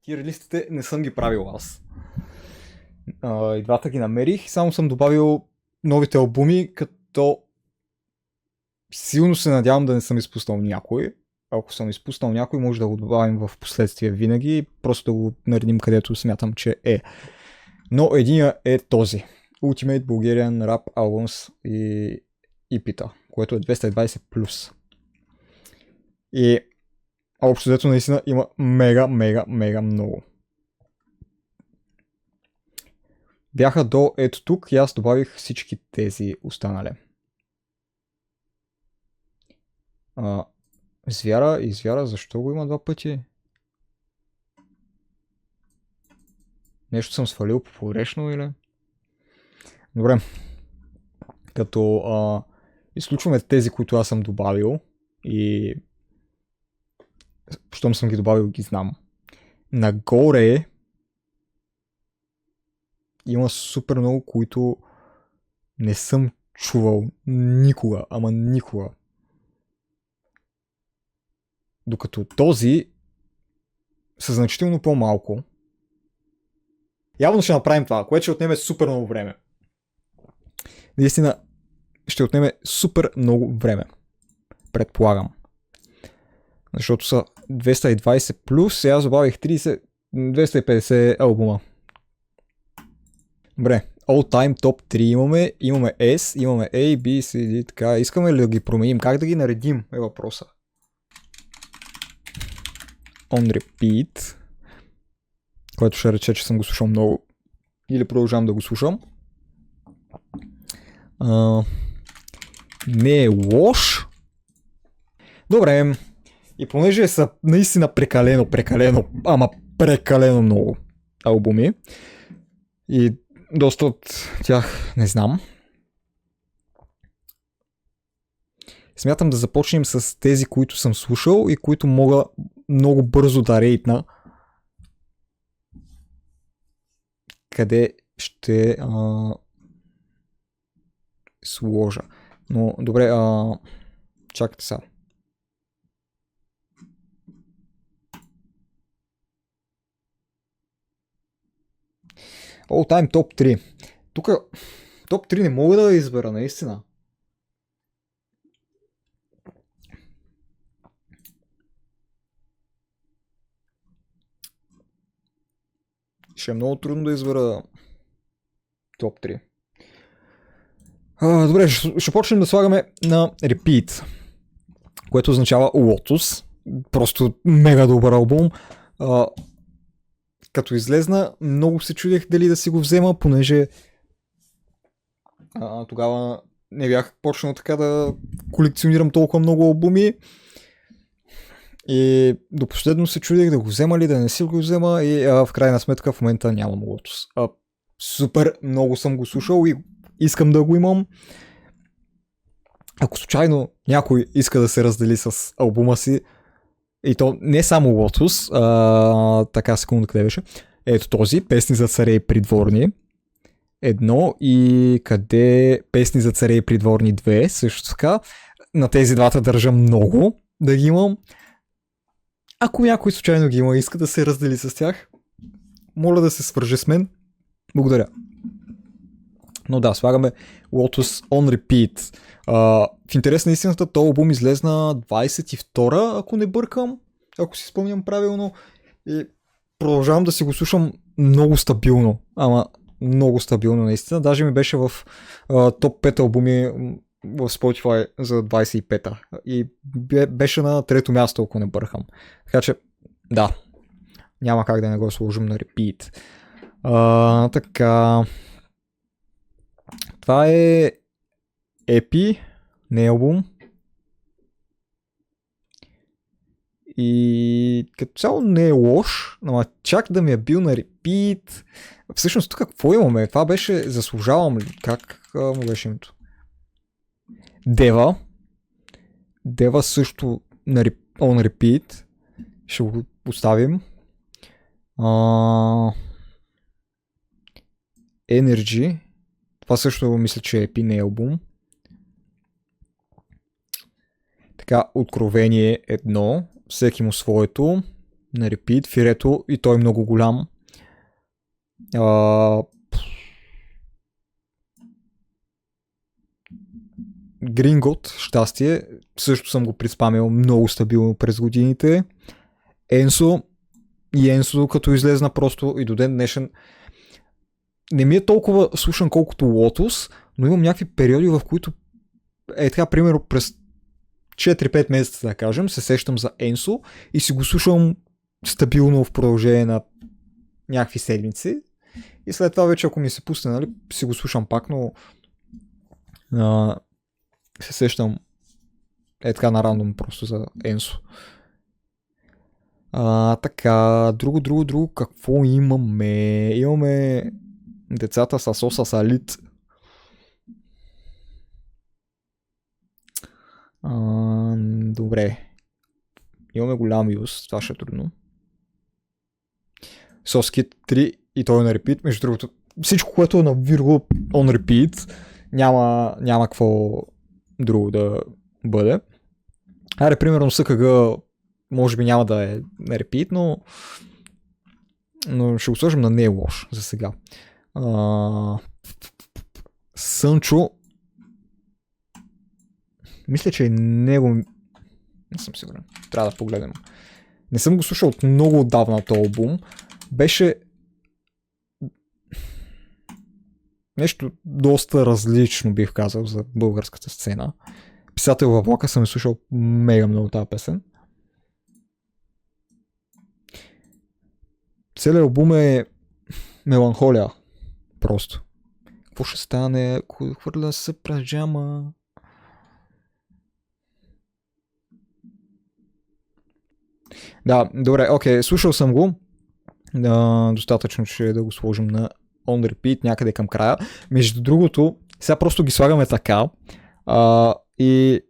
Тир-листите не съм ги правил аз. И двата ги намерих, само съм добавил новите албуми, като силно се надявам да не съм изпуснал някой. Ако съм изпуснал някой, може да го добавим в последствие винаги, просто да го наредим където смятам, че е. Но единия е този. Ultimate Bulgarian Rap Albums и EP-та, което е 220+. И общо взето наистина има мега много. Бяха до ето тук и аз добавих всички тези останали. Звяра, защо го има два пъти? Нещо съм свалил погрешно или? Добре. Като изключваме тези, които аз съм добавил и щом съм ги добавил, ги знам. Нагоре има супер много, които не съм чувал никога, ама никога. Докато този са значително по-малко. Явно ще направим това, което ще отнеме супер много време. Наистина ще отнеме супер много време. Предполагам. Защото са 220 плюс, сега забавих 250 албума. Добре, All Time Top 3 имаме S, имаме A, B, C, D, така. Искаме ли да ги променим? Как да ги наредим е въпроса. On Repeat, което ще рече, че съм го слушал много или продължавам да го слушам. Не е лош. Добре. И понеже са наистина прекалено много албуми и доста от тях не знам, смятам да започнем с тези, които съм слушал и които мога много бързо да рейтна. Къде ще сложа. Но добре, чакайте сега. All Time Top 3. Тук Топ 3 не мога да избера, наистина. Ще е много трудно да избера топ 3. Добре, ще почнем да слагаме на Repeat, което означава Lotus. Просто мега добър албум. Като излезна, много се чудех дали да си го взема, понеже тогава не бях почнал така да колекционирам толкова много албуми. И до последно се чудех да го взема ли, да не си го взема и в крайна сметка в момента нямам Lotus. Супер много съм го слушал и искам да го имам. Ако случайно някой иска да се раздели с албума си, и то не само Lotus, така секунда къде беше, ето този, Песни за царе и придворни, едно и къде Песни за царе и придворни 2, също така. На тези двата държа много да ги имам. Ако някой случайно ги има и иска да се раздели с тях, моля да се свърже с мен. Благодаря. Но да, слагаме Lotus on Repeat. В интерес на истината, този албум излезна 22-а, ако не бъркам, ако си спомням правилно. И продължавам да си го слушам много стабилно. Ама много стабилно наистина. Даже ми беше в топ 5 албуми в Spotify за 25-та. И беше на трето място, ако не бъркам. Така че, да. Няма как да не го сложим на Repeat. Така. Това е EP, не албум. И като цяло не е лош, но чак да ми е бил на Repeat. Всъщност тук какво имаме? Това беше заслужавам ли? Как му беше името? Дева също на on Repeat. Ще го поставим. Energy. Това също мисля, че е EP, не албум. Така, Откровение 1. Всеки му своето. на репит, Фирето и той е много голям. Грингот, щастие, също съм го приспамил много стабилно през годините. Енсо и Енсо като излезна просто и до ден днешен не ми е толкова слушан колкото Lotus, но имам някакви периоди, в които така, примерно през 4-5 месеца, да кажем, се сещам за Енсо и си го слушам стабилно в продължение на някакви седмици. И след това вече, ако ми се пусне, нали, си го слушам пак, но се сещам така на рандом просто за Енсо. Така, друго, какво имаме? Имаме децата с Оса Салит. Добре. Имаме голям юз, това ще е трудно. Соскит 3 и той е на репит. Между другото, всичко, което е на Virgo on repeat, няма какво друго да бъде. Аре, примерно СКГ може би няма да е на репит, но ще го сложим на не е лош за сега. Сънчо, мисля, че него не съм сигурен. Трябва да погледнем. Не съм го слушал от много отдавна този албум. Беше нещо доста различно, бих казал, за българската сцена. Писател във влака съм слушал мега много тази песен. Целият албум е меланхолия. Просто. Какво ще стане, ако хвърля се през джама? Да, добре, окей, слушал съм го. Достатъчно ще да го сложим на on repeat някъде към края. Между другото, сега просто ги слагаме така и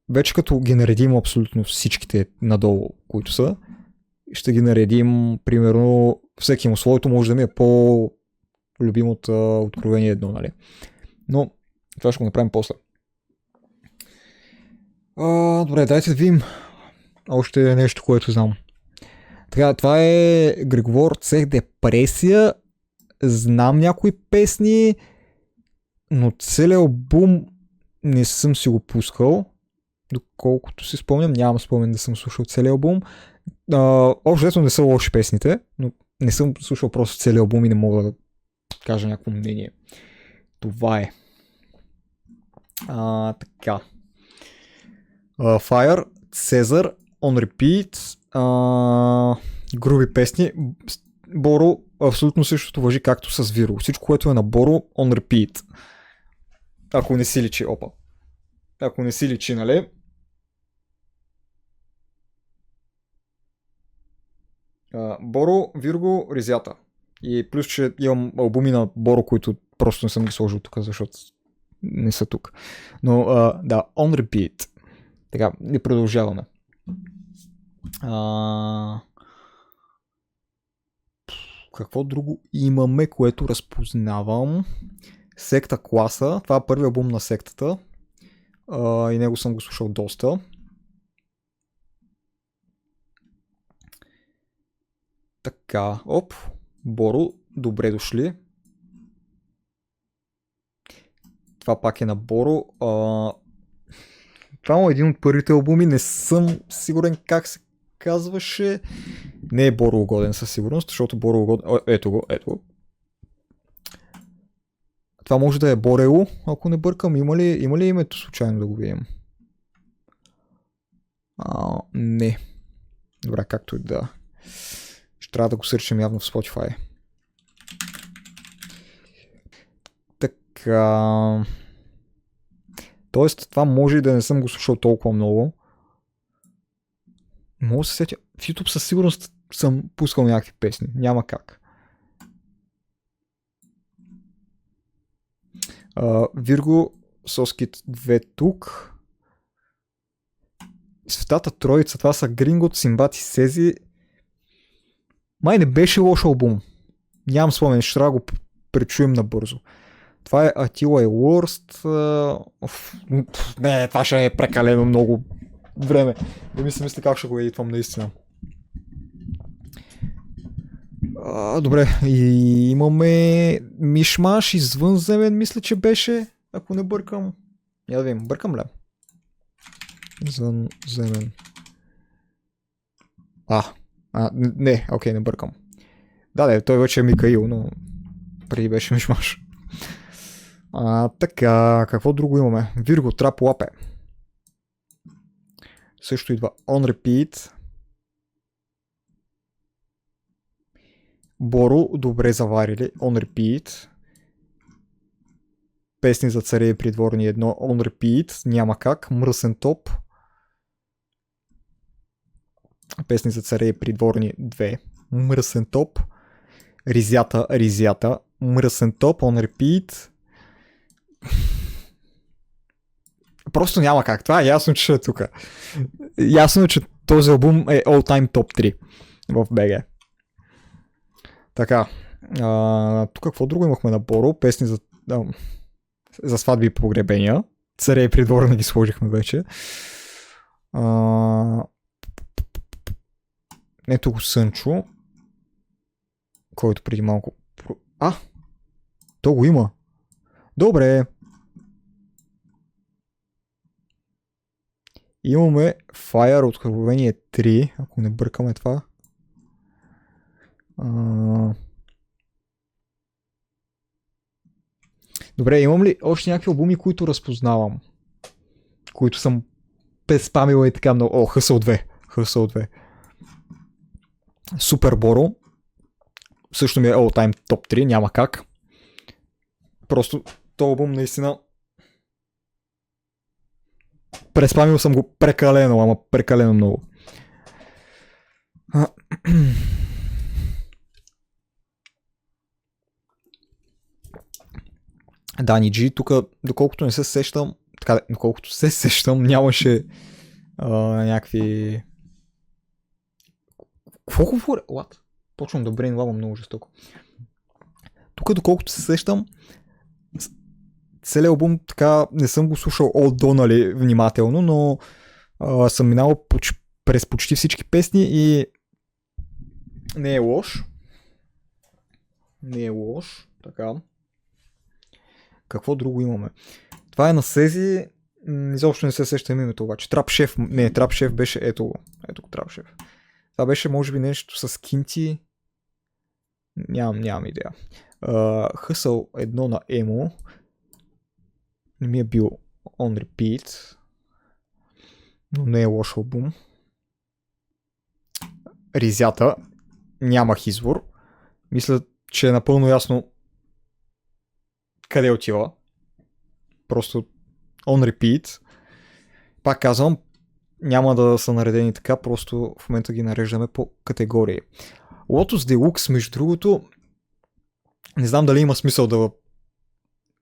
вече като ги наредим абсолютно всичките надолу, които са, ще ги наредим, примерно, всеки му своето може да ми е по-любим от Откровение едно, нали? Но това ще го направим после. Добре, дайте да видим още нещо, което знам. Така, това е Грегор Цех Депресия. Знам някои песни, но целият албум не съм си го пускал. Доколкото си спомням, нямам спомен да съм слушал целият албум. Общо не са лоши песните, но не съм слушал просто целият албум и не мога да кажа някакво мнение. Това е. Така. Fire, Cesar, On Repeat, груби песни. Боро, абсолютно същото важи както с Виро. Всичко, което е на Боро, On Repeat. Ако не си личи, Ако не си личи, нали? Боро, Вирго, Ризята. И плюс, че имам албуми на Боро, които просто не съм ги сложил тук, защото не са тук. Но да, On Repeat. Така, и продължаваме. Какво друго имаме, което разпознавам? Секта Класа. Това е първият албум на сектата. И него съм го слушал доста. Така, Боро, добре дошли. Това пак е на Боро. Това е един от първите албуми, не съм сигурен как се казваше. Не е Боро угоден със сигурност, защото Боро угоден... Ето го. Това може да е Борело, ако не бъркам. Има ли името случайно да го видим? Не. Добре, както и да. Ще трябва да го сърчим явно в Spotify. Така... Тоест, това може и да не съм го слушал толкова много. Мога да се сетя. В YouTube със сигурност съм пускал някакви песни. Няма как. Вирго, Соскит 2 тук. Светата троица, това са Грингот, Симбат и Сези. Май не беше лош албум. Нямам спомен, ще трябва да го пречуем набързо. Това е Attila и Worst. Не, това ще е прекалено много време. Да ми се мисля как ще го едитвам наистина. Добре, и имаме Мишмаш извънземен, мисля, че беше, ако не бъркам. Я да видим, бъркам ли? Извънземен. Не, окей, не бъркам. Да, той вече е Микаил, но преди беше Мишмаш. Така, какво друго имаме? Вирго, Трап, Лапе. Също идва On Repeat. Боро, добре заварили. On Repeat. Песни за царе и придворни едно. On Repeat. Няма как. Мръсен топ. Песни за царе и придворни 2. Мръсен топ. Ризята. Мръсен топ. On Repeat. Просто няма как. Това е ясно, че е тук. Ясно е, че този албум е all time топ 3 в БГ. Така. Тук какво друго имахме на Боро? Песни за сватби и погребения. Царе и придворни ги сложихме вече. Ето го Сънчо, който преди малко... То го има. Добре. Имаме Fire, Откровение 3, ако не бъркаме това. Добре, имам ли още някакви албуми, които разпознавам? Които съм спамил и така много. Hustle 2. Супер Боро. Също ми е all time топ 3, няма как. Просто този албум наистина преспамил съм го прекалено много. Дани Джи, тук доколкото се сещам, нямаше някакви... Какво говоря? Почвам да брейнлавам много жестоко. Тук доколкото се сещам, целият албум така не съм го слушал от до, нали, внимателно, но съм минал през почти всички песни и не е лош. Така. Какво друго имаме? Това е на Сези. Изобщо не се сещам името обаче. Трап Шеф беше ето го Трап Шеф. Това беше може би нещо с Кинти. Нямам идея. Хъсъл едно на Емо. Не ми е бил On Repeat. Но не е лош албум. Ризята. Нямах избор. Мисля, че е напълно ясно къде отива. Просто On Repeat. Пак казвам, няма да са наредени така, просто в момента ги нареждаме по категории. Lotus Deluxe, между другото, не знам дали има смисъл да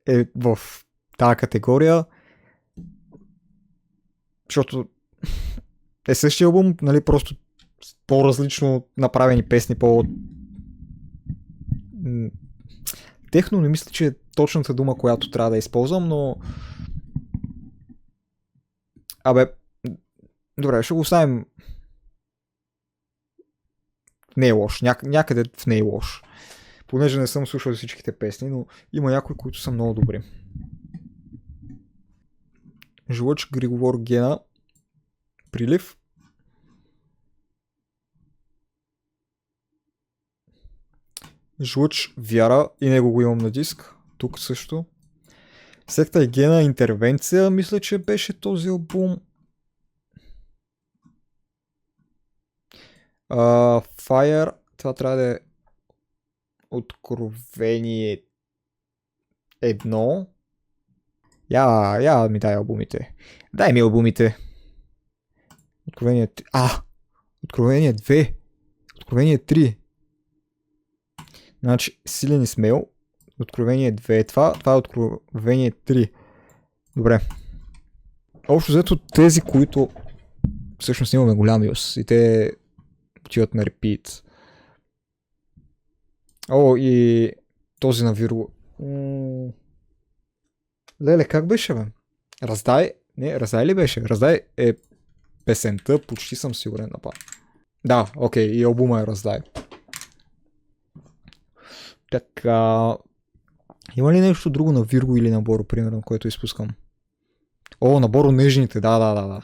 е в тази категория, защото е същия албум, нали, просто по-различно направени песни, техно не мисля, че е точната дума, която трябва да използвам, но добре, ще го оставим. Не е лош, някъде в не е лош. Понеже не съм слушал всичките песни, но има някои, които са много добри. Жлъч, Григовор, Гена, Прилив. Жлъч, Вяра, и него го имам на диск. Тук също. Секта и Гена, Интервенция, мисля, че беше този албум. Fire, това трябва да е Откровение едно. Я ми дай албумите. Дай ми албумите. Откровение 3. Откровение 2. Откровение 3. Значи, Силен и смел. Откровение 2 е това. Това е Откровение 3. Добре. Общо взето тези, които всъщност имаме голям юз. И те отиват на репит. И този на Вирго. Леле, как беше, бе? Раздай? Не, Раздай ли беше? Раздай е песента, почти съм сигурен на па. Да, окей, и албума е Раздай. Така. Има ли нещо друго на Вирго или на Боро, примерно, което изпускам? О, на Боро нежните, да.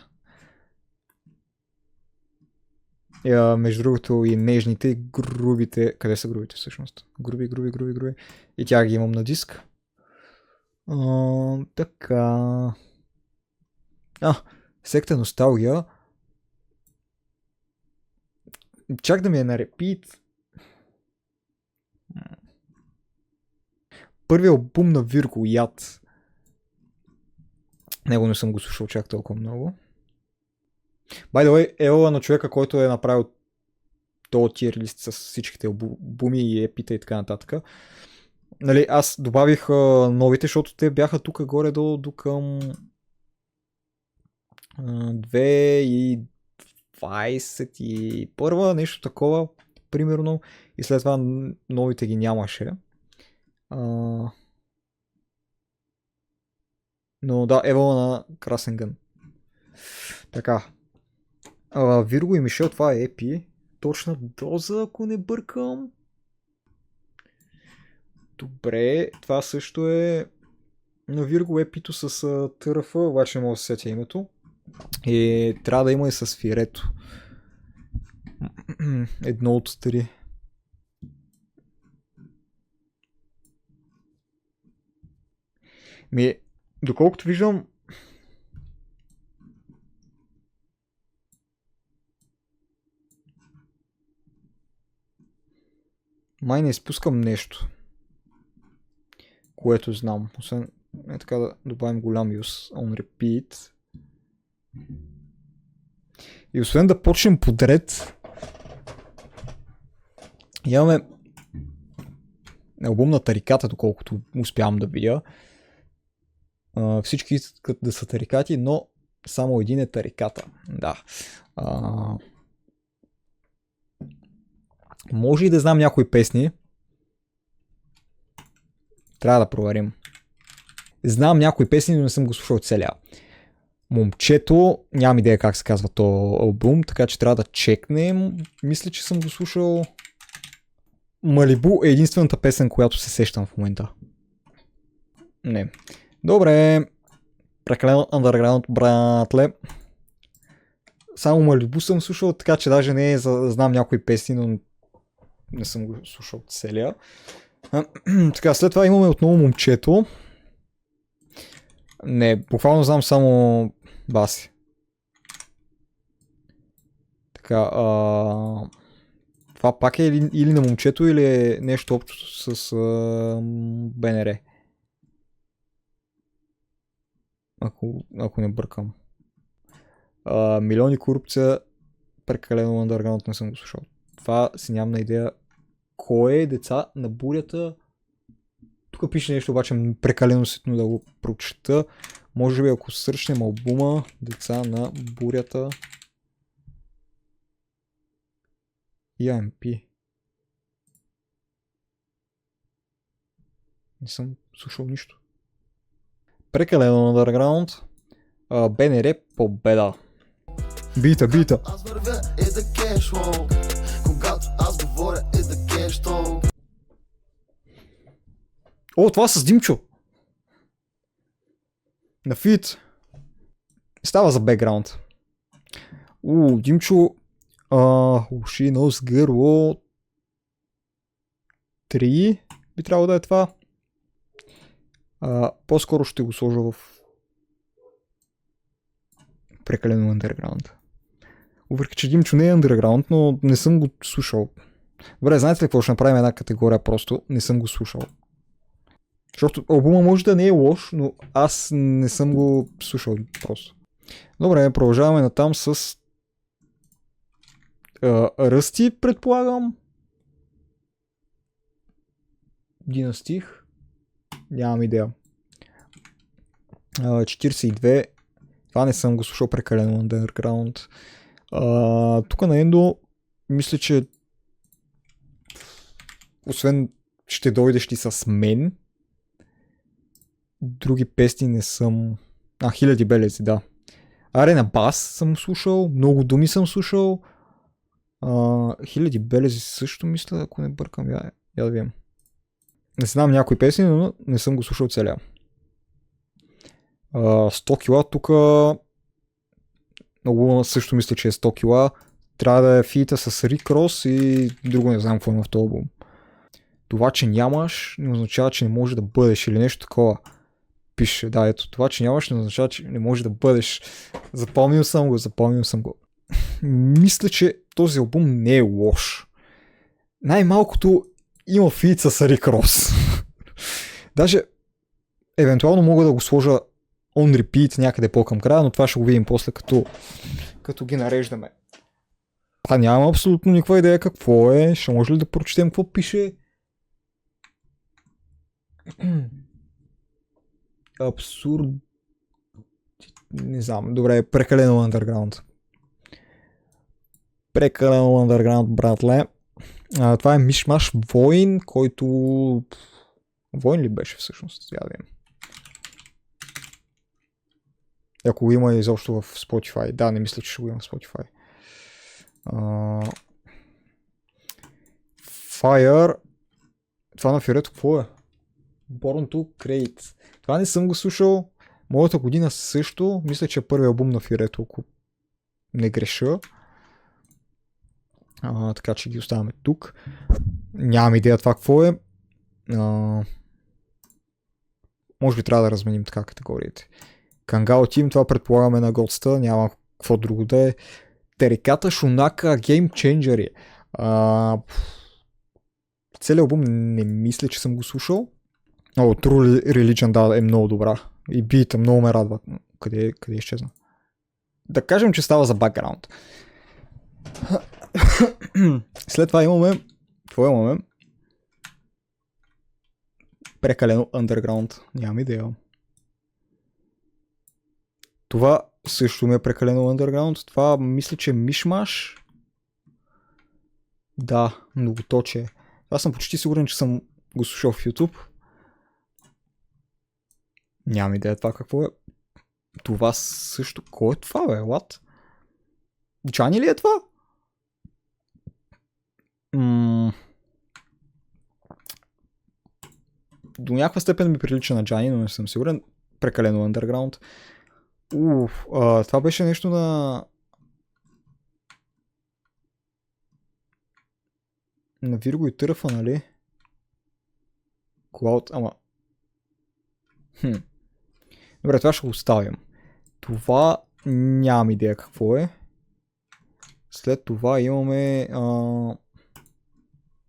Между другото и нежните, и грубите. Къде са грубите всъщност? Груби. И тях ги имам на диск. Така. Секта носталгия. Чак да ми е на репит. Първият албум на Вирго, Яд. Него не съм го слушал чак толкова много. By the way, ела на човека, който е направил този тир лист с всичките албуми и епита и така нататък. Нали, аз добавих новите, защото те бяха тук горе до към 2021, нещо такова, примерно. И след това новите ги нямаше. Но да, Евала на Красен гън. Така. Вирго и Мишел, това е епи. Точна доза, ако не бъркам. Добре, това също е на Вирго епито с ТРФ, обаче не мога да се сетя името. И трябва да има и с Фирето. Едно от 3. Доколкото виждам, май не изпускам нещо, което знам. Освен така да добавим голям use on repeat. И освен да почнем подред, имаме албум на Тариката, доколкото успявам да видя. Всички искат да са тарикати, но само един е Тариката. Да. Може и да знам някои песни. Трябва да проверим. Знам някои песни, но не съм го слушал целия. Момчето, нямам идея как се казва то албум, така че трябва да чекнем. Мисля, че съм го слушал. Малибу е единствената песен, която се сещам в момента. Не. Добре. Прекалено underground, братле. Само Малибу съм слушал, така че даже не знам някои песни, но не съм го слушал целия. Така, след това имаме отново Момчето. Не, буквално знам само баси. Така, това пак е или на Момчето, или е нещо общо с БНР. Ако не бъркам. Милиони корупция, прекалено underground, не съм го слушал. Това си нямам на идея. Кой е деца на бурята? Тук пише нещо, обаче прекалено ситно да го прочета. Може би ако сръчнем албума Деца на бурята EMP. Не съм слушал нищо. Прекалено underground. БНР Победа. Бита. Аз вървя е да кешфлоу. Когато аз говоря е да кешфлоу. О, това с Димчо. На фит. Става за бекграунд. Димчо. She knows girl 3 би трябвало да е това. По-скоро ще го сложа в прекалено underground. Въпреки че Димчо не е underground, но не съм го слушал. Добре, знаете ли какво ще направим една категория, просто не съм го слушал. Защото албума може да не е лош, но аз не съм го слушал просто. Добре, продължаваме натам с Ръсти, предполагам. Династих. Нямам идея. 42. Това не съм го слушал, прекалено underground. Тук на Ендо мисля, че освен ще дойдеш ли с мен, други песни не съм... Хиляди белези, да. Арена Бас съм слушал, много думи съм слушал. Хиляди белези също мисля, ако не бъркам, я да видим. Не знам някои песни, но не съм го слушал целия. 100 кила тук. Много също мисля, че е 100 кила. Трябва да е фита с Рик Рос и друго не знам какво има в този албум. Това, че нямаш, не означава, че не може да бъдеш или нещо такова. Пише, да, ето, това, че нямаш, не означава, че не може да бъдеш. Запомнил съм го. Мисля, че този албум не е лош. Най-малкото има фит с Рик Рос. Даже, евентуално мога да го сложа on repeat някъде по-към края, но това ще го видим после, като ги нареждаме. Нямам абсолютно никаква идея какво е. Ще може ли да прочетем какво пише? Абсурд... Не знам. Добре, прекалено underground. Прекалено underground, братле. Това е Мишмаш Войн, който... Войн ли беше всъщност? Сега да видим. Ако го има изобщо в Spotify. Да, не мисля, че ще го има в Spotify. Fire. Това на Фирето какво е? Born to Create. Това не съм го слушал. Моята година също. Мисля, че е първият албум на Фирето, ако не греша. Така че ги оставяме тук. Нямам идея това какво е. Може би трябва да разменим така категориите. Кангал Тим, това предполагаме на Готста. Няма какво друго да е. Териката Шунака Game Changer. Целият албум не мисля, че съм го слушал. True Religion, да, е много добра. И бита много ме радва. Къде изчезна? Да кажем, че става за бакграунд. След това имаме... Какво имаме? Прекалено underground. Нямам идея. Това също ми е прекалено underground. Това мисля, че е Мишмаш. Да, многоточие. Аз съм почти сигурен, че съм го слушал в YouTube. Нямам идея това какво е. Това също... Кой е това, бе? What? Джани ли е това? До някаква степен ми прилича на Джани, но не съм сигурен. Прекалено underground. Това беше нещо на Вирго и Търфа, нали? Cloud, ама... Добре, това ще го оставим. Това нямам идея какво е. След това имаме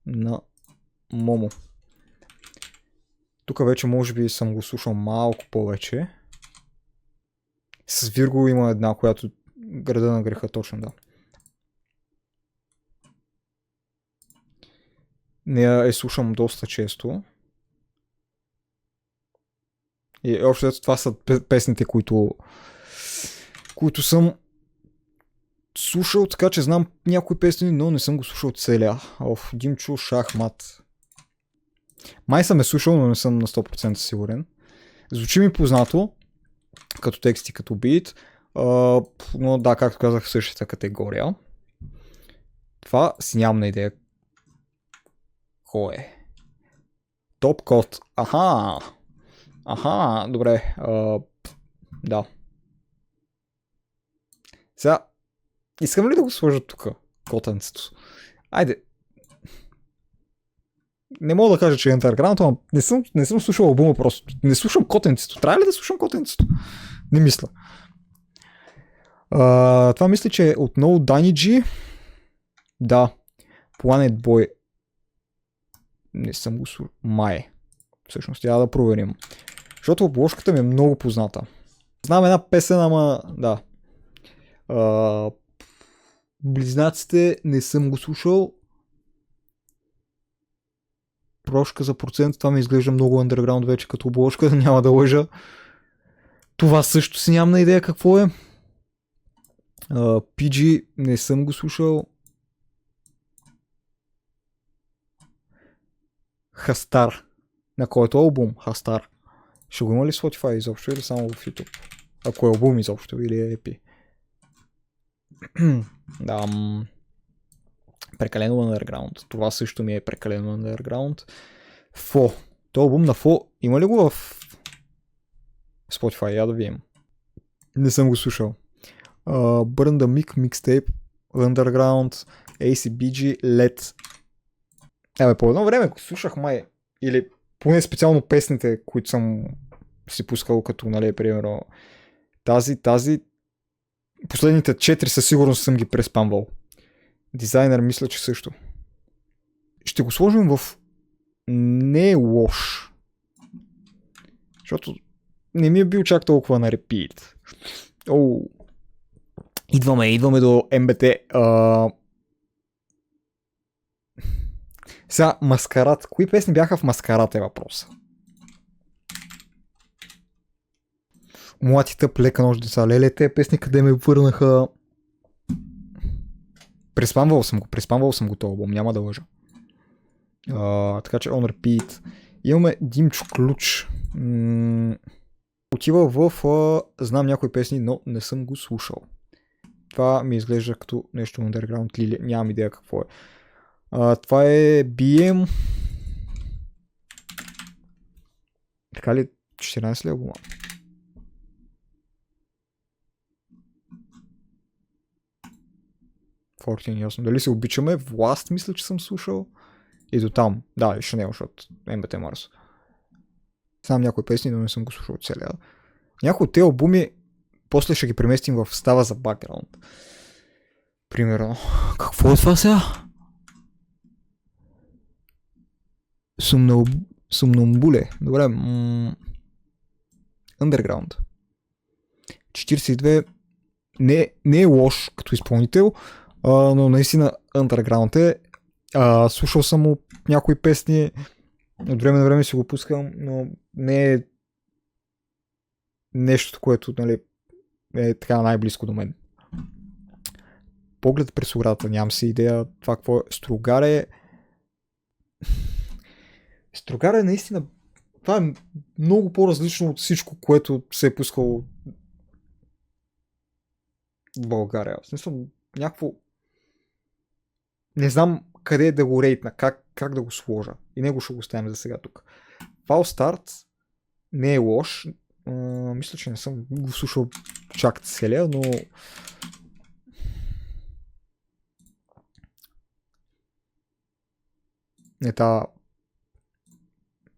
на Момо. Тук вече може би съм го слушал малко повече. С Вирго има една, която града на греха, точно, да. Не я слушам доста често. И общо това са песните, които съм слушал, така че знам някои песни, но не съм го слушал целия. Димчо Шахмат. Май съм слушал, но не съм на 100% сигурен. Звучи ми познато, като текст и като бит, но да, както казах, в същата категория. Това си нямам на идея. Кой е? Топ код. Аха, добре. Да. Сега, искам ли да го сложа тук, котенцето? Айде. Не мога да кажа, че е underground, но не съм слушал албума просто. Не слушам котенцето. Трябва ли да слушам котенцето? Не мисля. Това мисля, че е отново Дани Джи. Да. Planet Boy. Не съм го слушал. Май. Всъщност, трябва да проверим. Защото обложката ми е много позната. Знам една песен, ама да. Близнаците не съм го слушал. Прошка за процент, това ми изглежда много underground вече като обложка, няма да лъжа. Това също си нямам на идея какво е. PG не съм го слушал. Хастар. На който албум? Хастар. Ще го има ли Spotify изобщо или само в YouTube? Ако е албум изобщо или е EP? Да. Прекалено underground. Това също ми е прекалено underground. То албум на Фо има ли го в Spotify? Я да видим. Не съм го слушал. Burn the Mic Mixtape, Underground, ACBG, LED. По едно време го слушах май. Или поне специално песните, които съм си пускал, като, нали, примерно тази. Последните 4 със сигурност съм ги преспамвал. Дизайнер мисля, че също. Ще го сложим в не е лош. Защото не ми е бил чак толкова на репит. Идваме до МБТ. Сега, Маскарад. Кои песни бяха в Маскарад е въпроса? Млад и тъп, лека нощ, деца. Леле, те песни къде ме върнаха. Преспамвал съм го този албум, няма да лъжа. Така че on repeat. Имаме Димчо Ключ. Отива в знам някои песни, но не съм го слушал. Това ми изглежда като нещо underground или нямам идея какво е. Това е BM. Така ли? 14 ли албума? Ясно. Дали се обичаме? Власт мисля, че съм слушал. И до там. Да, и Шанел, защото МБТ Марс. Знам някои песни, но не съм го слушал целия. Някои от тези албуми после ще ги преместим в става за бакграунд. Примерно. Какво е това сега? Сумнамбуле. Добре. Underground. 42. Не е лош като изпълнител, но наистина Underground е. Слушал съм му някои песни, от време на време си го пускам, но не е нещо, което, нали, е така най-близко до мен. Поглед през оградата, нямам си идея това какво е. Строгар е наистина, това е много по-различно от всичко, което се е пускало в България. В смисъл, някакво не знам къде да го рейтна, как да го сложа. И него ще го оставим за сега тук. False Start не е лош. Мисля, че не съм го слушал чак целия, но не та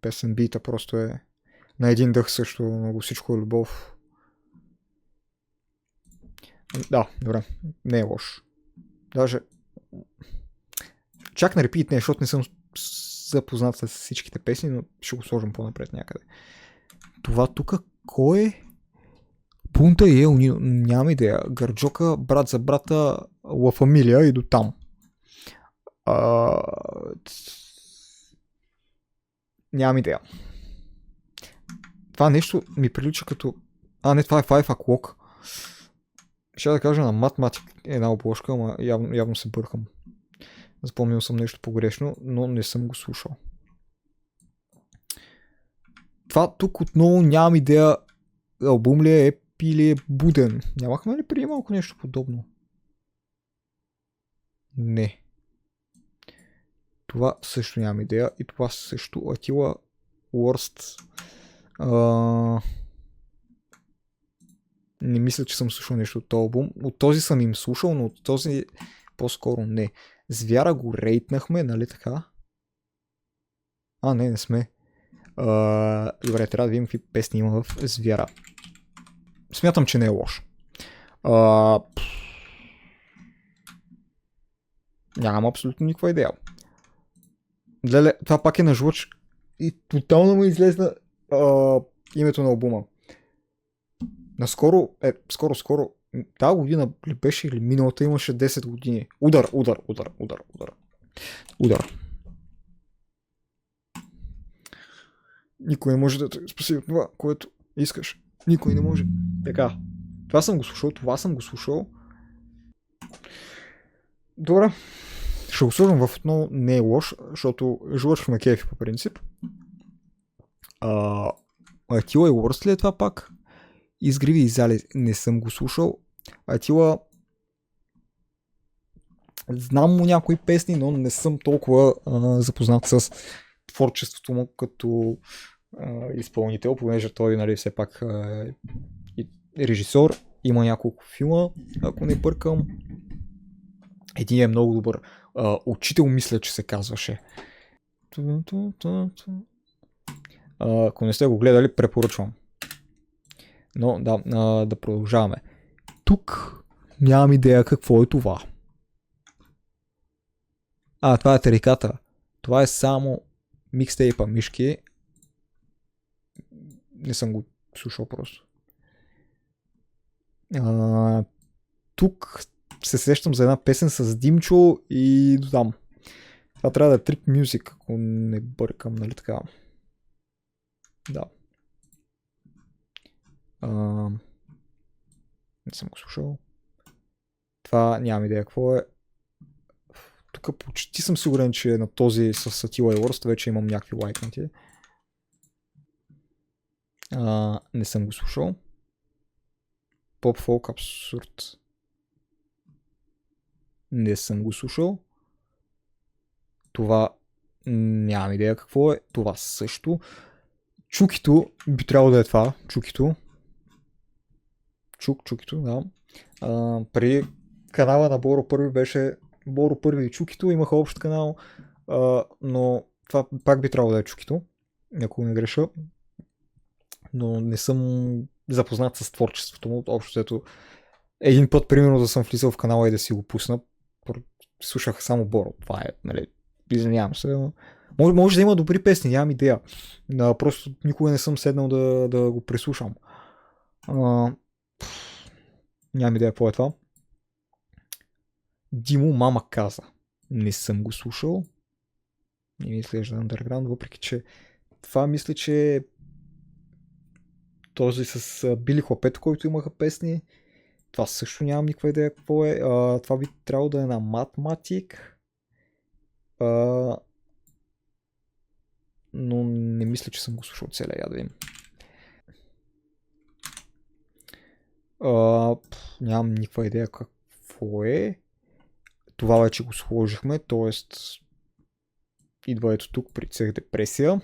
песен бита просто е на един дъх също, много всичко е любов. Да, добре, не е лош. Даже чак на репит не, защото не съм запознат с всичките песни, но ще го сложим по-напред някъде. Това тук кой е? Бунта и Елнино, нямам идея. Гърджока, брат за брата, Ла Фамилия и до там. Нямам идея. Това нещо ми прилича като... не, това е Five O'Clock. Ще да кажа на Математик една обложка, ама явно се бъркам. Запомнил съм нещо погрешно, но не съм го слушал. Това тук отново нямам идея албум ли е, еп или е буден. Нямахме ли преди малко нещо подобно? Не. Това също нямам идея и това също Attila Worst. Не мисля, че съм слушал нещо от този албум. От този съм им слушал, но от този по-скоро не. Звяра го рейтнахме, нали така? Не сме. Добре, трябва да видим какви песни има в Звяра. Смятам, че не е лош. Нямам абсолютно никаква идея. Леле, това пак е на жлъч и тотално му излезна името на албума. Наскоро, скоро, тази година ли беше или миналата имаше 10 години. Удар. Никой не може да те спаси от това, което искаш. Никой не може. Така. Това съм го слушал. Добре. Ще го сложим в отново, не е лош, защото жлъч ме кефи по принцип. Attila и Worst ли е това пак? Изгриви и зали не съм го слушал. Attila знам му някои песни, но не съм толкова запознат с творчеството му като изпълнител, понеже той, нали, все пак е режисьор, има няколко филма, ако не бъркам. Един е много добър. Учител, мисля, че се казваше. Ако не сте го гледали, препоръчвам. Но да продължаваме. Тук нямам идея какво е това. Това е тариката. Това е само микстейпа Мишки. Не съм го слушал просто. Тук се срещам за една песен с Димчо и додам. Това трябва да е Trip Music, ако не бъркам, нали така. Да. Не съм го слушал. Това нямам идея какво е. Тук почти съм сигурен, че на този с Сатила и Worst вече имам някакви лайкнати. Не съм го слушал. Pop Folk Absurd. Не съм го слушал. Това нямам идея какво е. Това също. Чукито би трябвало да е това. Чукито, да. При канала на Боро Първи беше Боро Първи и Чукито. Имаха общ канал, но това пак би трябвало да е Чукито. Ако не греша. Но не съм запознат с творчеството му. Общо ето един път, примерно, да съм влизал в канала и да си го пусна. Слушах само Боро. Това е, нали, извинявам се. Може да има добри песни, нямам идея. Просто никога не съм седнал да го преслушам. Нямам идея какво е това. Димо мама каза. Не съм го слушал. Не ми изглежда underground, въпреки че това мисля, че този с Били Хлапето, който имаха песни. Това също нямам никаква идея какво е. Това би трябвало да е на Матматик. Но не мисля, че съм го слушал целия. Я да видим. Нямам никаква идея какво е. Това вече го сложихме, т.е. идва ето тук при цех депресия.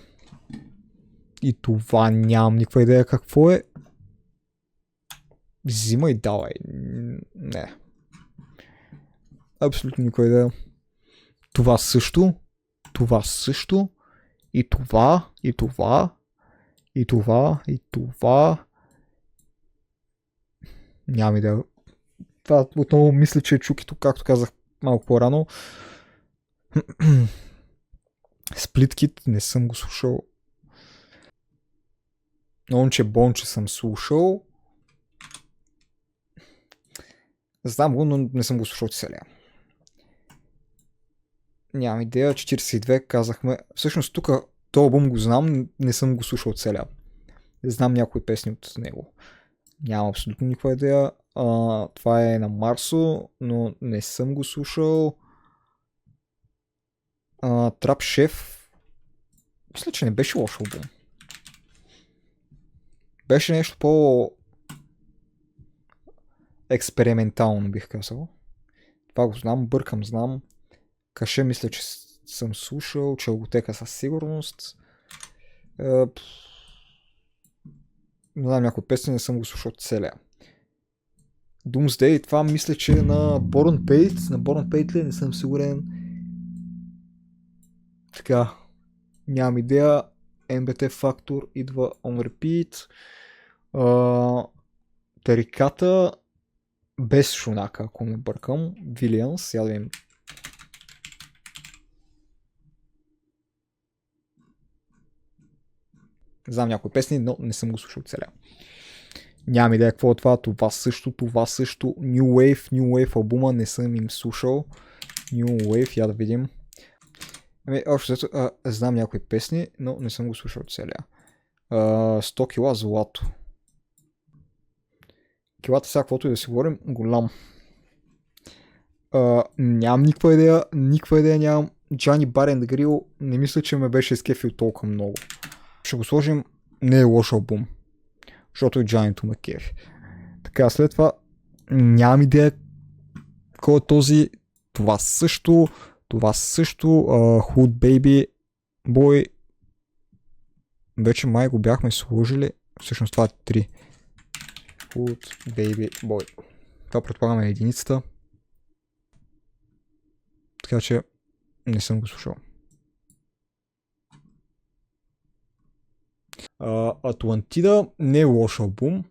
И това нямам никаква идея какво е. Взимай, давай. Не. Абсолютно никаква идея. Това също. Това също. И това. И това. И това. И това. Нямам идея. Това отново мисля, че е Чукито, както казах малко по-рано. Сплиткит не съм го слушал. Онче Бонче съм слушал. Знам го, но не съм го слушал целия. Нямам идея. 42 казахме. Всъщност тук този албум го знам, не съм го слушал целия. Знам някои песни от него. Нямам абсолютно никаква идея. Това е на Марсо, но не съм го слушал. Трап Шеф. Мисля, че не беше лош албум. Беше нещо по експериментално, бих казал. Това го знам, бъркам, знам. Каше мисля, че съм слушал. Челготека със сигурност. Не знам, някои песни не съм го слушал целия. Doomsday, това мисля, че е на Born Paid. На Born Paid ли? Не съм сигурен. Така, нямам идея. MBT Factor идва on repeat. Тариката без Шунака, ако не бъркам. Вилианс, сега да видим. Знам някои песни, но не съм го слушал целия. Нямам идея какво е това. Това също. New Wave албума не съм им слушал. New Wave, я да видим. Общо знам някои песни, но не съм го слушал целия. 100 кила злато. Килата сега, каквото и да си говорим, голям. Нямам никаква идея нямам. Джани Бар енд Грил, не мисля, че ме беше скефил толкова много. Ще го сложим, не е лош албум, защото и Джанито ме кефи. Така, след това нямам идея кой е този. Това също, Hood Baby Boy, вече май го бяхме сложили. Всъщност това е 3. Food Baby Boy. Това предполагаме единицата. Така че не съм го слушал. Атлантида не е лош албум.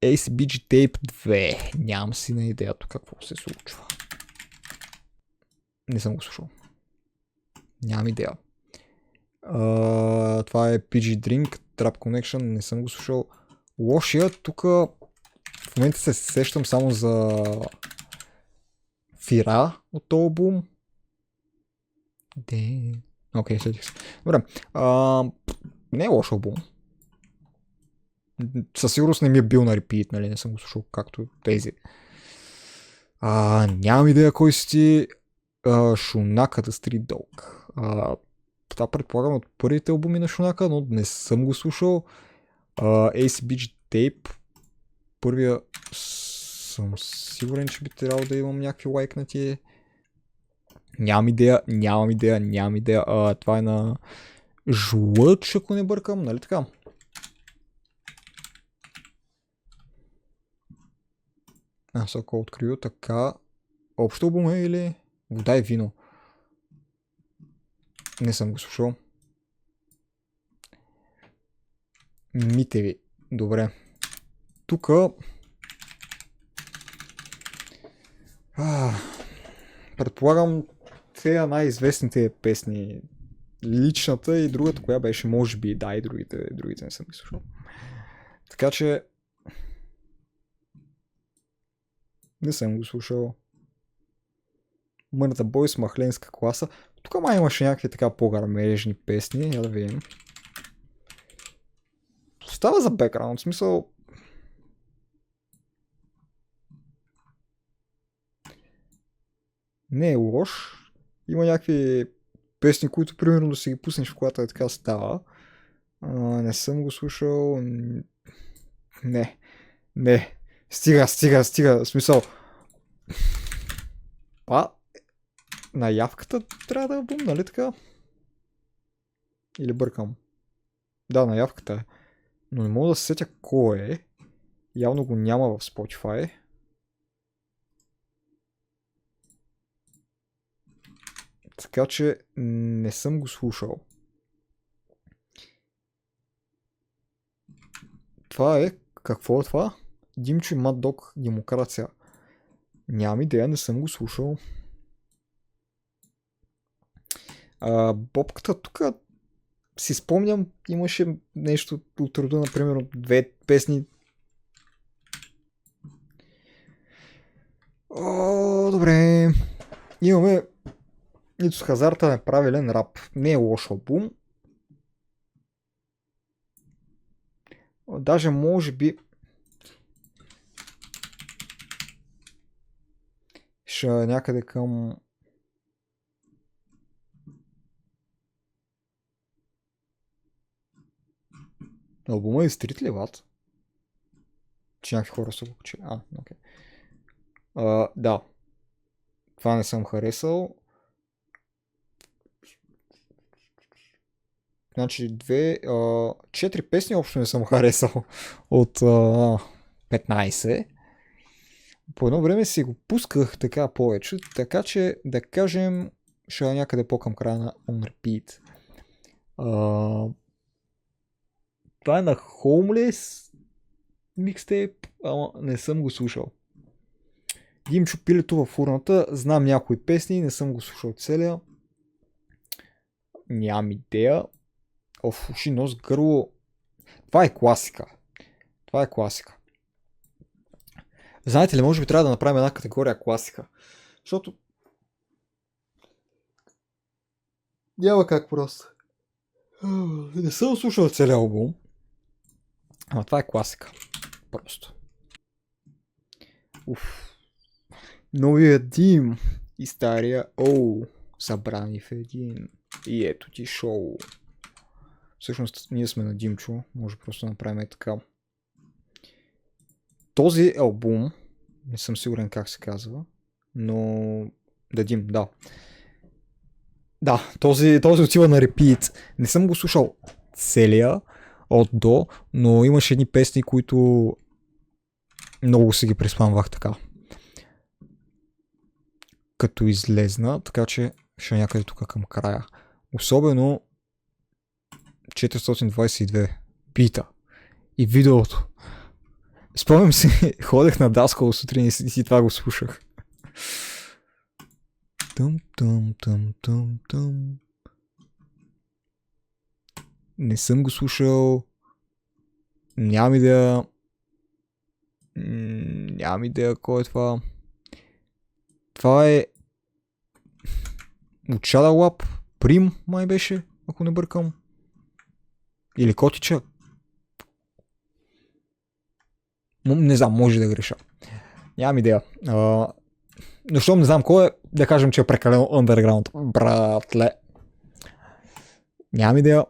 ACBG Tape 2. Нямам си на идеята какво се случва. Не съм го слушал. Нямам идея. Това е PG Drink, Trap Connection. Не съм го слушал. Лошия, тук в момента се сещам само за Фира от този албум. Окей, следих се. Добре. Не е лош албум. Със сигурност не ми е бил на репит, нали? Не съм го слушал както тези. Нямам идея кой си ти. Шунака The Street Dog. Това предполагам от първите албуми на Шунака, но не съм го слушал. ACBG Tape. Първия съм сигурен, че би трябвало да имам някакви лайкнати. Нямам идея. Това е на Жлъч, ако не бъркам, нали така? Ако открию така. Общо албум е или Вода и вино? Не съм го слушал. Митеви. Добре. Тука предполагам те най-известните песни. Личната и другата, коя беше, може би, да, и другите не съм ги слушал. Така че не съм го слушал. Мърната бой с махленска класа. Тук май имаше някакви така по-гармежни песни. Я да видим. Става за бекграунд, в смисъл. Не е лош. Има някакви песни, които примерно да си ги пуснеш в колата и така става. Не съм го слушал. Не. Стига. В смисъл. Наявката трябва да е албум, нали така? Или бъркам? Да, наявката е. Но не мога да се сетя кой е. Явно го няма в Spotify. Така че не съм го слушал. Това е... Какво е това? Димчо и Мад Дог Демокрация. Нямам идея, не съм го слушал. Бобката тук си спомням, имаше нещо от рода, например, от 2 песни. Добре. Имаме Нито с хазарта неправилен рап. Не е лош албум. Даже може би ще някъде към албума и Стрит ли, ват? Че някакви хора са го качили. Окей. Да. Това не съм харесал. Значи 4 песни общо не съм харесал от 15. По едно време си го пусках така повече, така че да кажем ще е някъде по-към края на On Repeat. Това е на Homeless микстейп, ама не съм го слушал. Димчо Пилето в урната, знам някои песни, не съм го слушал целия. Нямам идея. Уши, нос, гърло. Това е класика. Знаете ли, може би трябва да направим една категория класика. Защото няма как просто. Не съм слушал целия албум. Ама това е класика. Просто. Новия Дим и стария събрани в един. И ето ти шоу. Всъщност ние сме на Димчо. Може просто да направим така. Този албум, не съм сигурен как се казва, но да. Да, този отива на репит. Не съм го слушал целия от до, но имаше едни песни, които много си ги преспамвах така. Като излезна, така че ще някъде тук към края. Особено 422 бита и видеото. Спомням си, ходех на Даскал сутрин и си това го слушах. Тъм. Не съм го слушал. Нямам идея. Нямам идея кой е това. Това е от Shadow Lab. Прим май беше, ако не бъркам. Или Котича. Не знам, може да греша. Нямам идея. Но щом не знам кой е, да кажем, че е прекалено underground. Братле. Нямам идея.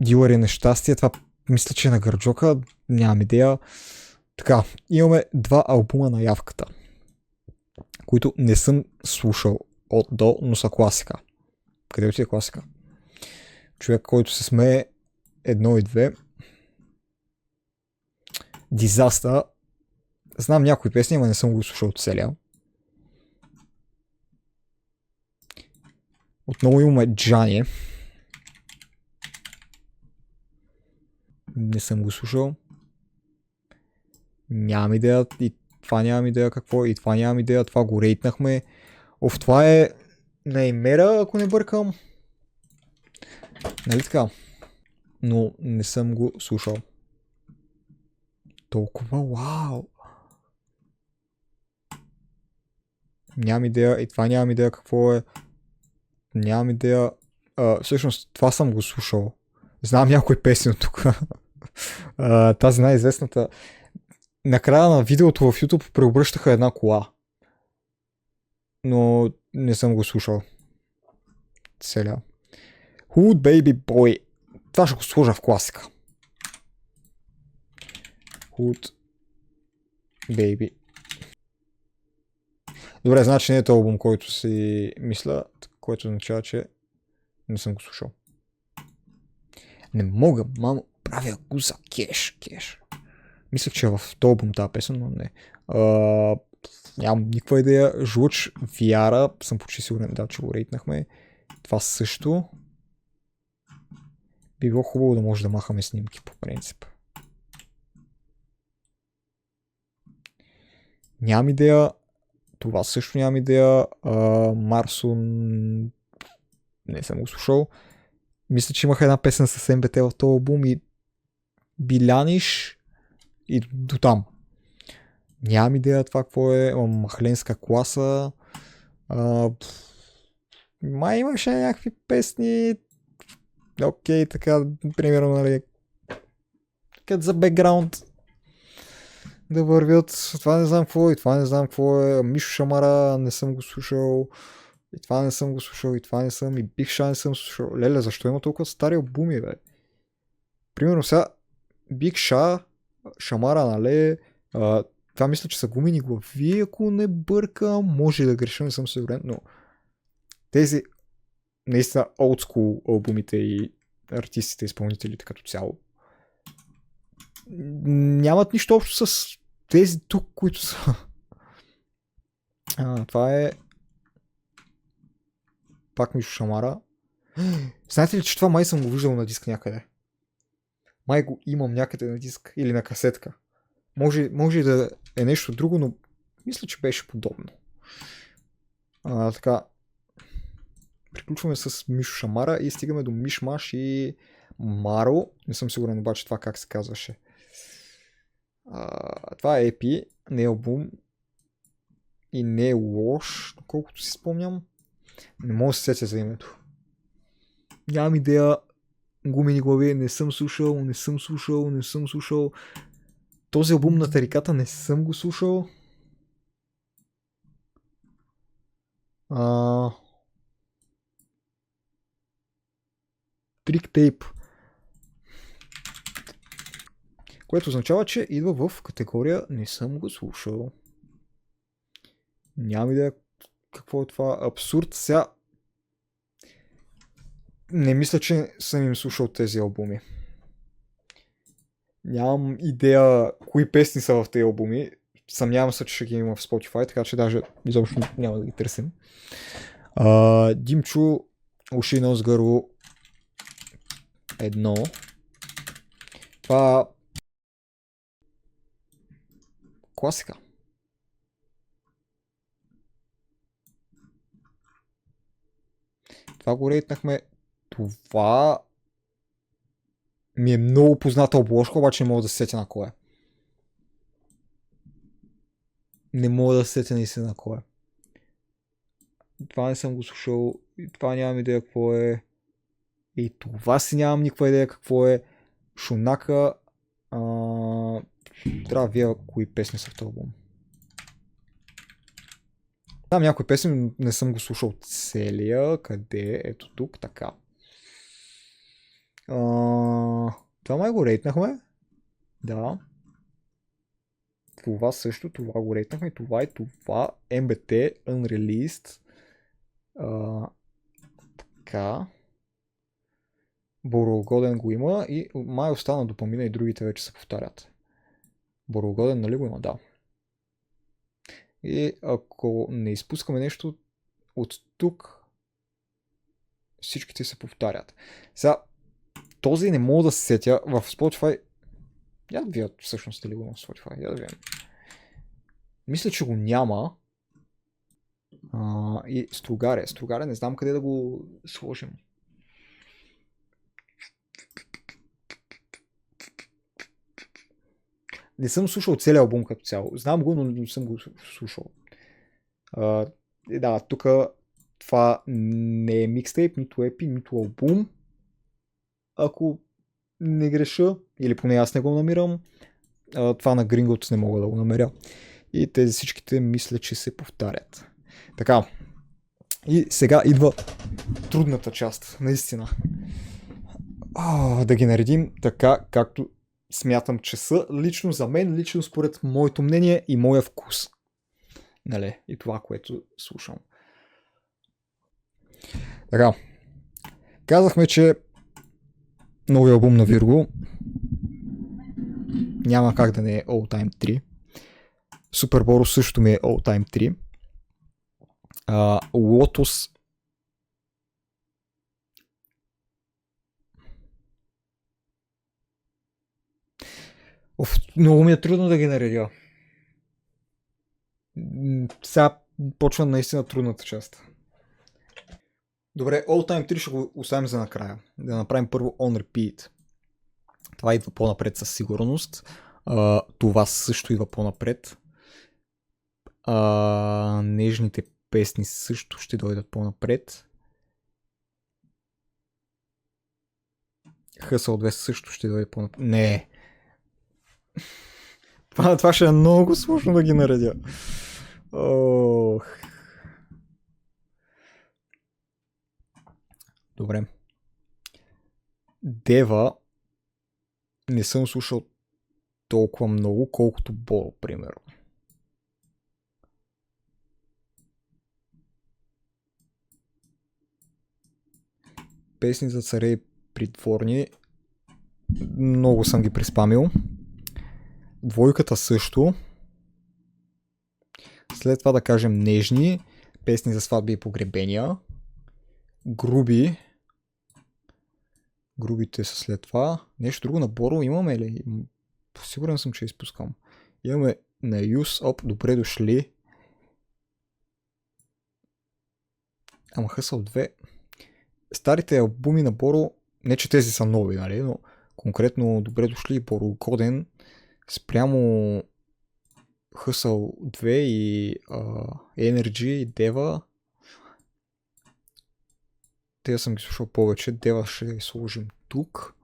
Дилър е нещастие. Това мисля, че е на Гърджока. Нямам идея. Така, имаме два албума на явката, които не съм слушал от до, но са класика. Къде отиде класика? Човек, който се смее 1 и 2. Дизаста. Знам някои песни, но не съм го слушал от целия. Отново имаме Джани. Не съм го слушал. Нямам идея. И това нямам идея какво. И това нямам идея. Това го рейтнахме. Това е Неймера, ако не бъркам. Нали така? Но не съм го слушал. Толкова, вау! Нямам идея. И това нямам идея какво е. Нямам идея. Всъщност, това съм го слушал. Знам някои песни от тук. Тази най-известната. Накрая на видеото в YouTube преобръщаха една кола. Но не съм го слушал. Целя. Hood Baby Boy. Това ще го сложа в класика. Hood Baby. Добре, значи не е този албум, който си мисля, който означава, че не съм го слушал. Не мога, мамо, правя го за кеш. Мислех, че е в този албум тази песен, но не. Нямам никаква идея. Жлъч Вяра, съм почти сигурен, да, че го рейтнахме. Това също. Би било хубаво да може да махаме снимки по принцип. Нямам идея. Това също нямам идея. Марсон не съм го слушал. Мисля, че имах една песен с МБТ в този албум и Биляниш и до там. Нямам идея това какво е. Махленска класа. Май имаше някакви песни. Окей, така, примерно, нали, като за бекграунд да вървят. Това не знам какво, и това не знам какво е. Мишо Шамара не съм го слушал. И това не съм го слушал, и това не съм. И Биг Ша не съм слушал. Леле, защо има толкова стари албуми, бе? Примерно сега Биг Ша, Шамара, нали? Това мисля, че са гумени глави, ако не бъркам. Може да греша, не съм сигурен, но тези наистина old school албумите и артистите, изпълнителите като цяло нямат нищо общо с тези тук, които са. Това е пак Мишо Шамара. Знаете ли, че това май съм го виждал на диск някъде? Май го имам някъде на диск или на касетка. Може да е нещо друго, но мисля, че беше подобно. Така. Приключваме с Мишо Шамара и стигаме до Мишмаш и Маро. Не съм сигурен обаче това как се казваше. Това е EP, не е албум и не е лош, колкото си спомням. Не мога да се сетя за името. Нямам идея. Гумени глави, не съм слушал. Този албум на Тариката не съм го слушал. Трик Тейп. Което означава, че идва в категория не съм го слушал. Нямам идея какво е това. Абсурд. Сега Не мисля, че съм им слушал тези албуми. Нямам идея кои песни са в тези албуми. Съмнявам се, че ще ги има в Spotify, така че даже изобщо няма да ги търсим. Димчо, уши, нос, гърло, едно. Това класика. Това го рейтнахме. Това ми е много позната обложка, обаче не мога да се сетя на кой е. Не мога да се сетя наистина на кой е. Това не съм го слушал. И това нямам идея какво е. И това си нямам никаква идея какво е. Шунака. Трябва да вия кои песни са в този албум. Там някои песни не съм го слушал целия. Къде? Ето тук, така. Това май го рейтнахме. Да. Това също, това го рейтнахме. Това и това. MBT, Unreleased. Така. Борогоден го има и май остана допамина и другите вече се повтарят. Борогоден, нали го има? Да. И ако не изпускаме нещо от тук, всичките се повтарят. Сега, този не мога да се сетя в Spotify. Я да видя всъщност дали го има в Spotify. Я да видим. Мисля, че го няма. И Стругаре. Стругаре не знам къде да го сложим. Не съм слушал целият албум като цяло. Знам го, но не съм го слушал. Да, тук това не е микстейп, нито епи, нито албум. Ако не греша, или поне аз не го намирам, това на Gringotts не мога да го намеря. И тези всичките мисля, че се повтарят. Така. И сега идва трудната част, наистина. Да ги наредим така, както смятам, че са лично за мен, лично според моето мнение и моя вкус. Нали? И това, което слушам. Така. Казахме, че новия албум на Вирго няма как да не е All Time 3. Super Boros също ми е All Time 3. Lotus много ми е трудно да ги наредя. Сега почва наистина трудната част. Добре, All Time 3 ще го оставим за накрая. Да направим първо On Repeat. Това идва по-напред със сигурност. Това също идва по-напред. Нежните песни също ще дойдат по-напред. Hustle 2 също ще дойде по-напред. Не. Това ще е много сложно да ги наредя. Добре. Дева не съм слушал толкова много, колкото Боро, примерно. Песни за царе и придворни много съм ги приспамил. Двойката също. След това да кажем нежни, песни за сватби и погребения. Груби. Грубите са след това. Нещо друго на Боро имаме ли? Сигурен съм, че изпускам. Имаме на Юс, добре дошли. Ама Hustle 2. Старите албуми на Боро, не че тези са нови, нали, но конкретно добре дошли Боро Годен спрямо Hustle 2 и Energy и Дева. Те съм ги слушал повече. Дева ще сложим тук.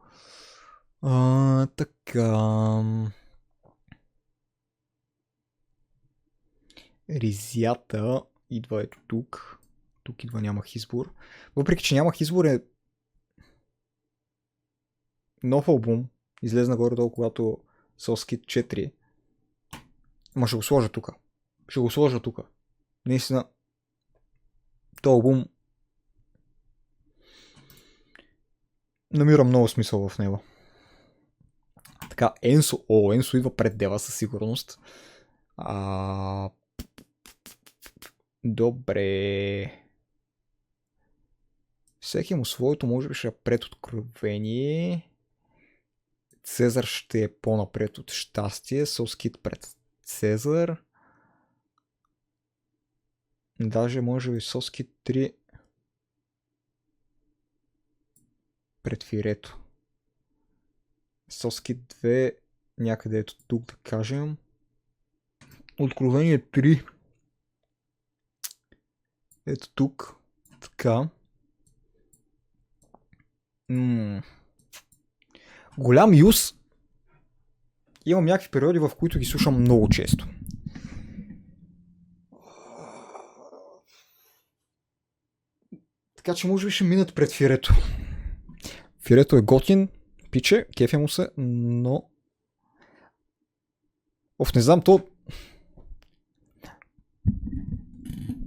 Така. Ризята идва ето тук. Тук идва нямах избор. Въпреки, че нямах избор е нов албум. Излезна горе-долу, когато Soskit 4. Ма ще го сложа тук. Ще го сложа тук. Наистина. Този албум намирам много смисъл в него. Така, Енсо. Енсо идва пред Дева със сигурност. Добре. Всеки му своето, може би ще е пред откровение. Цезар ще е по-напред от щастие. Соскит пред Цезар. Даже може би Соскит 3 пред Фирето. Соскит 2 някъде ето тук, да кажем. Откровение 3. Ето тук. Така. Голям юз. Имам някакви периоди, в които ги слушам много често. Така че може би ще минат пред Фирето. Фирето е готин, пиче, кефя му се, но... Не знам, то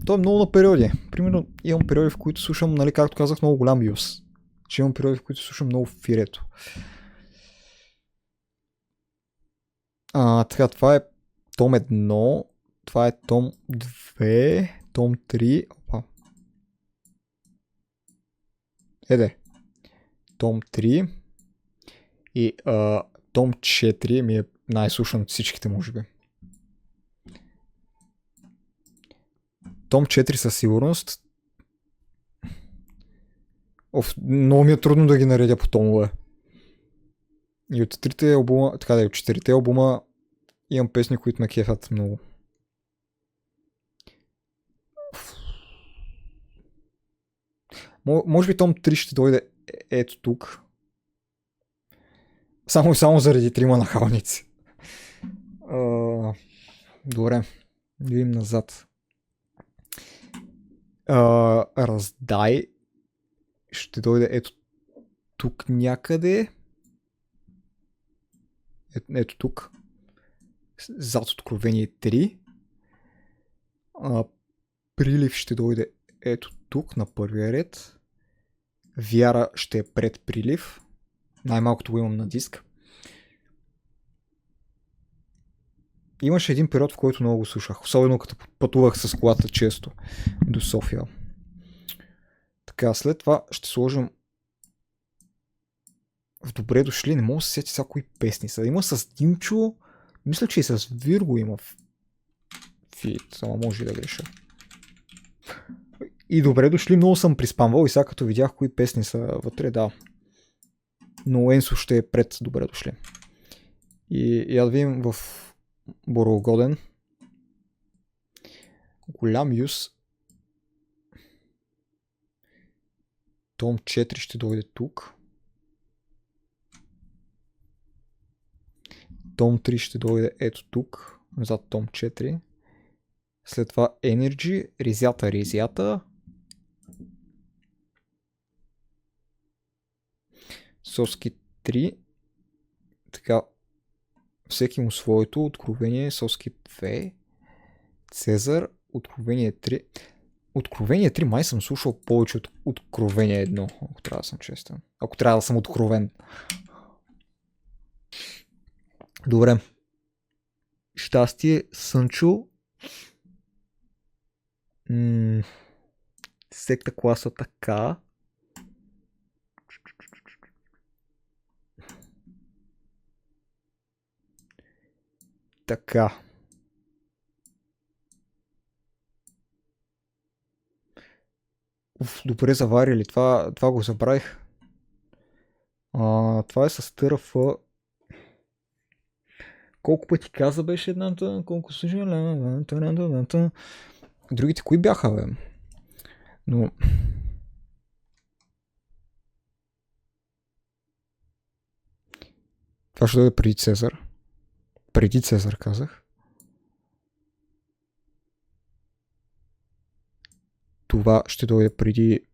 е много на периоди. Примерно имам периоди, в които слушам, нали, както казах, много голям юз. Че имам периоди, в които слушам много Фирето. Така, това е том 1, това е том 2, том 3. Опа. Том 3 и том 4 ми е най-слушан от всичките, може би. Том 4 със сигурност. Много ми е трудно да ги наредя по томове. И от 3 албума, така да и от 4 албума имам песни, които ме кефят много. Може би том 3 ще дойде ето тук. Само заради 3 нахалници. Добре. Видим назад. Раздай ще дойде ето тук някъде. Ето тук. Зад откровение 3. Прилив ще дойде ето тук на първия ред. Вяра ще е пред прилив. Най-малкото го имам на диск. Имаше един период, в който много го слушах. Особено като пътувах с колата често до София. Така, след това ще сложим в Добре дошли. Не мога да се сети са кои песни са. Има с Димчо. Мисля, че и с Вирго има фит. Ама може и да греша. И Добре дошли много съм приспамвал и сега като видях кои песни са вътре, да. Но Енсо ще е пред Добре дошли. И да видим в Борогоден. Голям юз. Том 4 ще дойде тук. Том 3 ще дойде ето тук. Зад Том 4. След това Energy. Резята. Соски 3. Така. Всеки му своето. Откровение. Соски 2. Цезар. Откровение 3. Откровение 3 май съм слушал повече от Откровение 1. Ако трябва да съм честен. Ако трябва да съм откровен. Добре. Щастие. Сънчо. Секта класа така. Така. Добре заварили. Това го забравих. Това е с ТРФ. Колко пъти каза беше едната? Колко съжалявам. Другите кои бяха, бе? Но... Това ще дойде преди Цезар. Преди Цезар казах. Това ще дойде преди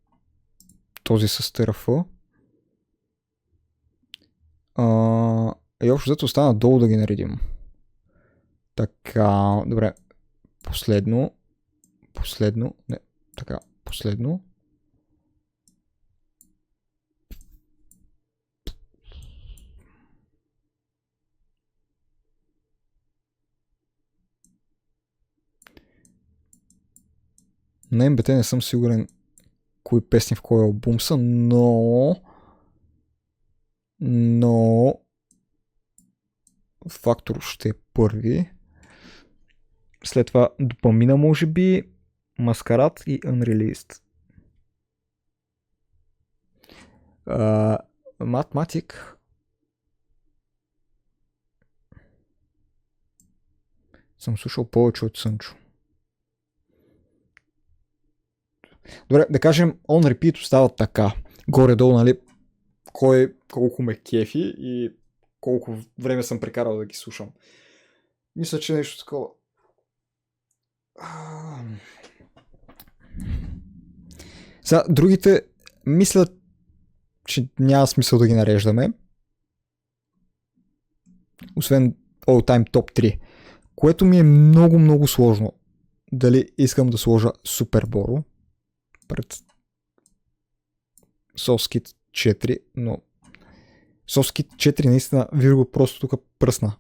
този с ТРФ. И общо зато остана долу да ги наредим. Така, добре. Последно. Не, така, последно. На МБТ не съм сигурен кои песни в кой албум са, но Фактор ще е първи. След това Допамина, може би, Маскарад и Unreleased. Матматик. Съм слушал повече от Сънчо. Добре, да кажем, On Repeat остава така. Горе-долу, нали, кой колко ме кефи и колко време съм прекарал да ги слушам. Мисля, че нещо такова. Сега, другите, мисля, че няма смисъл да ги нареждаме. Освен All Time Top 3. Което ми е много сложно. Дали искам да сложа Супер Боро пред Soskit 4, но Soskit 4 наистина Вирго просто тук пръсна.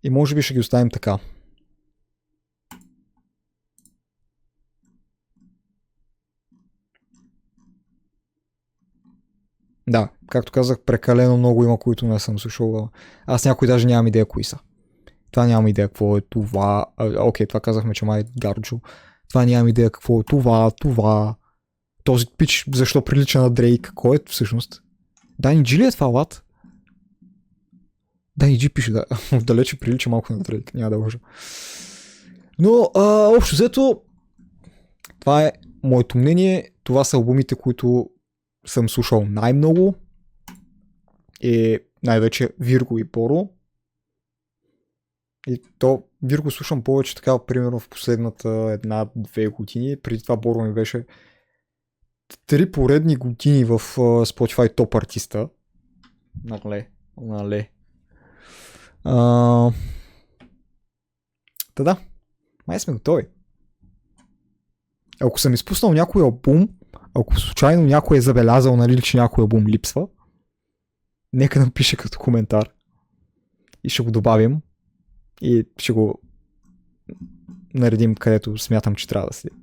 И може би ще ги оставим така. Да, както казах, прекалено много има, които не съм слушал. Аз някой даже нямам идея кои са. Това нямам идея какво е това. Окей, това казахме, че май Гарджо. Това нямам идея какво е това. Този пич защо прилича на Дрейк? Кой е всъщност? Дани Джи ли е това, лад? Дани Джи пише, да. Далече прилича малко на Дрейк. Няма да лъжа. Но, общо взето, това е моето мнение. Това са албумите, които съм слушал най-много. И най-вече Вирго и Боро. И то Вирго слушам повече така, примерно в последната 1-2 години. Преди това Боро ми беше 3 поредни години в Spotify топ артиста. Нале. Та да, май сме готови. Ако съм изпуснал някой албум, ако случайно някой е забелязал, нали, че някой албум липсва, нека напише като коментар. И ще го добавим. И ще го наредим където смятам, че трябва да седи.